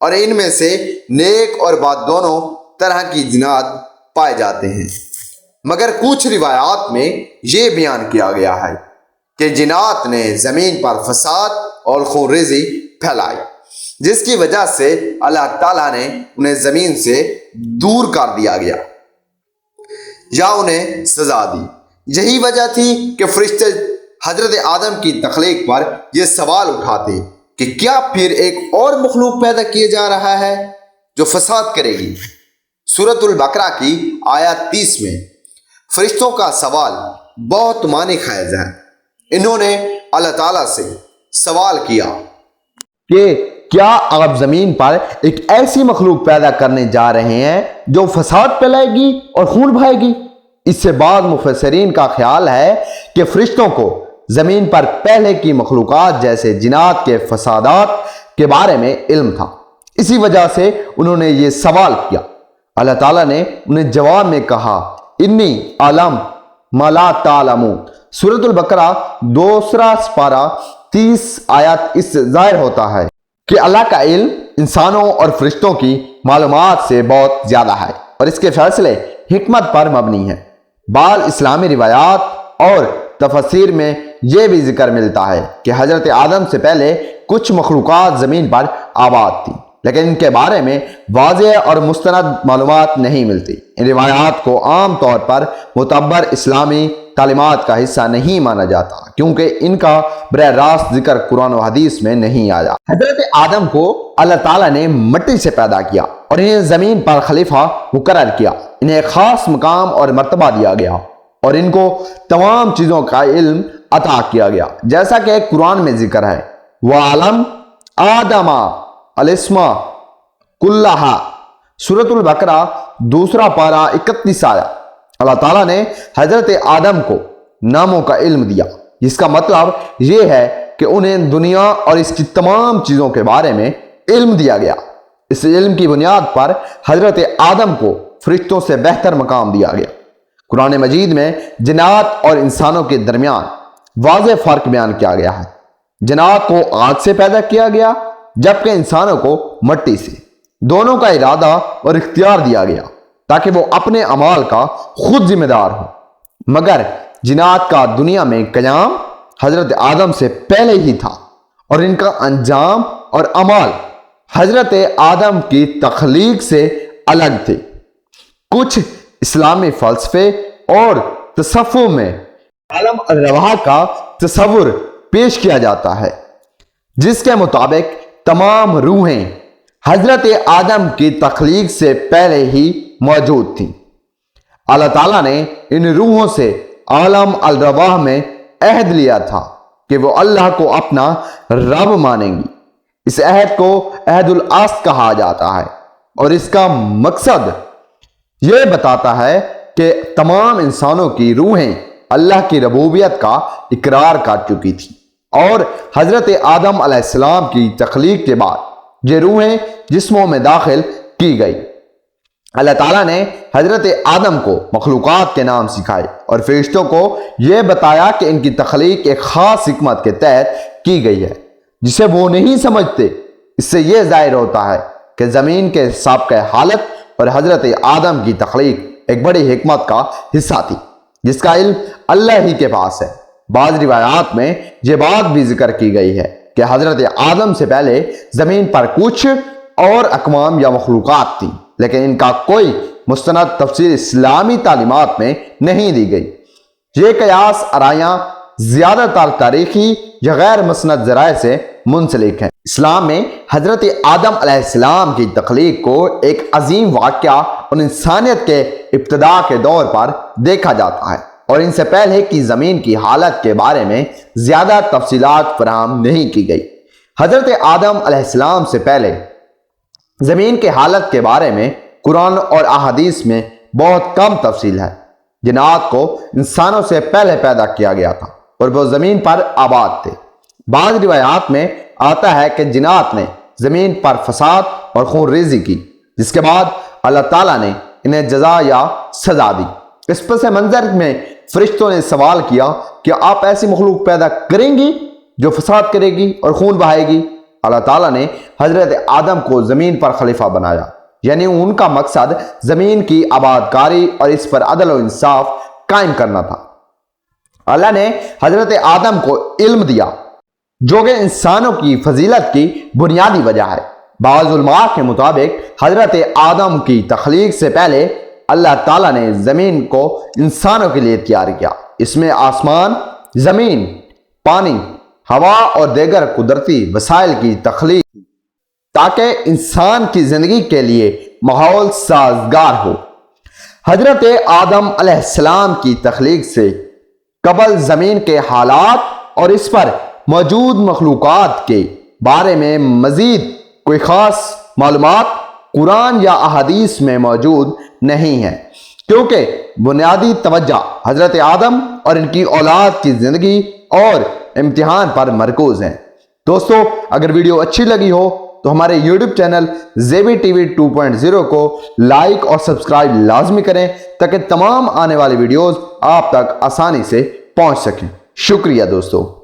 اور ان میں سے نیک اور بد دونوں طرح کی جنات پائے جاتے ہیں، مگر کچھ روایات میں یہ بیان کیا گیا ہے کہ جنات نے زمین پر فساد اور خون ریزی پھیلائی، جس کی وجہ سے اللہ تعالیٰ نے انہیں زمین سے دور کر دیا گیا یا انہیں سزا دی۔ یہی وجہ تھی کہ فرشتے حضرت آدم کی تخلیق پر یہ سوال اٹھاتے کہ کیا پھر ایک اور مخلوق پیدا کیا جا رہا ہے جو فساد کرے گی۔ سورۃ البقرہ کی آیت 30 میں فرشتوں کا سوال بہت معنی خیز ہے۔ انہوں نے اللہ تعالیٰ سے سوال کیا کہ کیا آپ زمین پر ایک ایسی مخلوق پیدا کرنے جا رہے ہیں جو فساد پھیلائے گی اور خون بہائے گی؟ اس سے بعض مفسرین کا خیال ہے کہ فرشتوں کو زمین پر پہلے کی مخلوقات جیسے جنات کے فسادات کے بارے میں علم تھا، اسی وجہ سے انہوں نے یہ سوال کیا۔ اللہ تعالیٰ نے انہیں جواب میں کہا انی عالم ما لا تعلمون۔ سورۃ البقرہ 2 سپارہ 30 آیات اس سے ظاہر ہوتا ہے کہ اللہ کا علم انسانوں اور فرشتوں کی معلومات سے بہت زیادہ ہے اور اس کے فیصلے حکمت پر مبنی ہیں۔ بعض اسلامی روایات اور تفسیر میں یہ بھی ذکر ملتا ہے کہ حضرت آدم سے پہلے کچھ مخلوقات زمین پر آباد تھیں، لیکن ان کے بارے میں واضح اور مستند معلومات نہیں ملتی۔ ان روایات کو عام طور پر معتبر اسلامی تعلیمات کا حصہ نہیں مانا جاتا کیونکہ ان کا براہ راست ذکر قرآن و حدیث میں نہیں آیا۔ حضرت آدم کو اللہ تعالیٰ نے مٹی سے پیدا کیا اور انہیں زمین پر خلیفہ مقرر کیا۔ انہیں ایک خاص مقام اور مرتبہ دیا گیا اور ان کو تمام چیزوں کا علم عطا کیا گیا، جیسا کہ قرآن میں ذکر ہے وَعَلَمْ آدَمَ الْأَسْمَاءَ كُلَّهَا۔ سورۃ البقرہ 2 پارہ 31 آیت۔ اللہ تعالیٰ نے حضرت آدم کو ناموں کا علم دیا، جس کا مطلب یہ ہے کہ انہیں دنیا اور اس کی تمام چیزوں کے بارے میں علم دیا گیا۔ اس علم کی بنیاد پر حضرت آدم کو فرشتوں سے بہتر مقام دیا گیا۔ قرآن مجید میں جنات اور انسانوں کے درمیان واضح فرق بیان کیا گیا ہے۔ جنات کو آگ سے پیدا کیا گیا جبکہ انسانوں کو مٹی سے۔ دونوں کا ارادہ اور اختیار دیا گیا تاکہ وہ اپنے اعمال کا خود ذمہ دار ہو، مگر جنات کا دنیا میں قیام حضرت آدم سے پہلے ہی تھا اور ان کا انجام اور اعمال حضرت آدم کی تخلیق سے الگ تھے۔ کچھ اسلامی فلسفے اور تصوف میں عالم الارواح کا تصور پیش کیا جاتا ہے، جس کے مطابق تمام روحیں حضرت آدم کی تخلیق سے پہلے ہی موجود تھیں۔ اللہ تعالیٰ نے ان روحوں سے عالم الارواح میں عہد لیا تھا کہ وہ اللہ کو اپنا رب مانیں گی۔ اس عہد کو عہد الاصل کہا جاتا ہے اور اس کا مقصد یہ بتاتا ہے کہ تمام انسانوں کی روحیں اللہ کی ربوبیت کا اقرار کر چکی تھیں اور حضرت آدم علیہ السلام کی تخلیق کے بعد یہ روحیں جسموں میں داخل کی گئی۔ اللہ تعالیٰ نے حضرت آدم کو مخلوقات کے نام سکھائے اور فرشتوں کو یہ بتایا کہ ان کی تخلیق ایک خاص حکمت کے تحت کی گئی ہے جسے وہ نہیں سمجھتے۔ اس سے یہ ظاہر ہوتا ہے کہ زمین کے سابقہ حالت اور حضرت آدم کی تخلیق ایک بڑی حکمت کا حصہ تھی جس کا علم اللہ ہی کے پاس ہے۔ بعض روایات میں یہ بات بھی ذکر کی گئی ہے کہ حضرت آدم سے پہلے زمین پر کچھ اور اقوام یا مخلوقات تھیں، لیکن ان کا کوئی مستند تفسیر اسلامی تعلیمات میں نہیں دی گئی۔ یہ قیاس آرائیاں زیادہ تر تاریخی یا غیر مسند ذرائع سے منسلک ہیں۔ اسلام میں حضرت آدم علیہ السلام کی تخلیق کو ایک عظیم واقعہ اور انسانیت کے ابتدا کے دور پر دیکھا جاتا ہے اور ان سے پہلے کی زمین کی حالت کے بارے میں زیادہ تفصیلات فراہم نہیں کی گئی۔ حضرت آدم علیہ السلام سے پہلے زمین کے حالت کے بارے میں قرآن اور احادیث میں بہت کم تفصیل ہے۔ جنات کو انسانوں سے پہلے پیدا کیا گیا تھا اور وہ زمین پر آباد تھے۔ بعض روایات میں آتا ہے کہ جنات نے زمین پر فساد اور خون ریزی کی، جس کے بعد اللہ تعالیٰ نے انہیں جزا یا سزا دی۔ اس پس منظر میں فرشتوں نے سوال کیا کہ آپ ایسی مخلوق پیدا کریں گی جو فساد کرے گی اور خون بہائے گی؟ اللہ تعالیٰ نے حضرت آدم کو زمین پر خلیفہ بنایا، یعنی ان کا مقصد زمین کی آباد کاری اور اس پر عدل و انصاف قائم کرنا تھا۔ اللہ نے حضرت آدم کو علم دیا جو کہ انسانوں کی فضیلت کی بنیادی وجہ ہے۔ بعض علماء کے مطابق حضرت آدم کی تخلیق سے پہلے اللہ تعالیٰ نے زمین کو انسانوں کے لیے تیار کیا۔ اس میں آسمان، زمین، پانی، ہوا اور دیگر قدرتی وسائل کی تخلیق تاکہ انسان کی زندگی کے لیے ماحول سازگار ہو۔ حضرت آدم علیہ السلام کی تخلیق سے قبل زمین کے حالات اور اس پر موجود مخلوقات کے بارے میں مزید کوئی خاص معلومات قرآن یا احادیث میں موجود نہیں ہے، کیونکہ بنیادی توجہ حضرت آدم اور ان کی اولاد کی زندگی اور امتحان پر مرکوز ہیں۔ دوستو، اگر ویڈیو اچھی لگی ہو تو ہمارے YouTube channel Zebi T V 2.0 کو لائک اور سبسکرائب لازمی کریں تاکہ تمام آنے والی ویڈیوز آپ تک آسانی سے پہنچ سکیں۔ شکریہ دوستو۔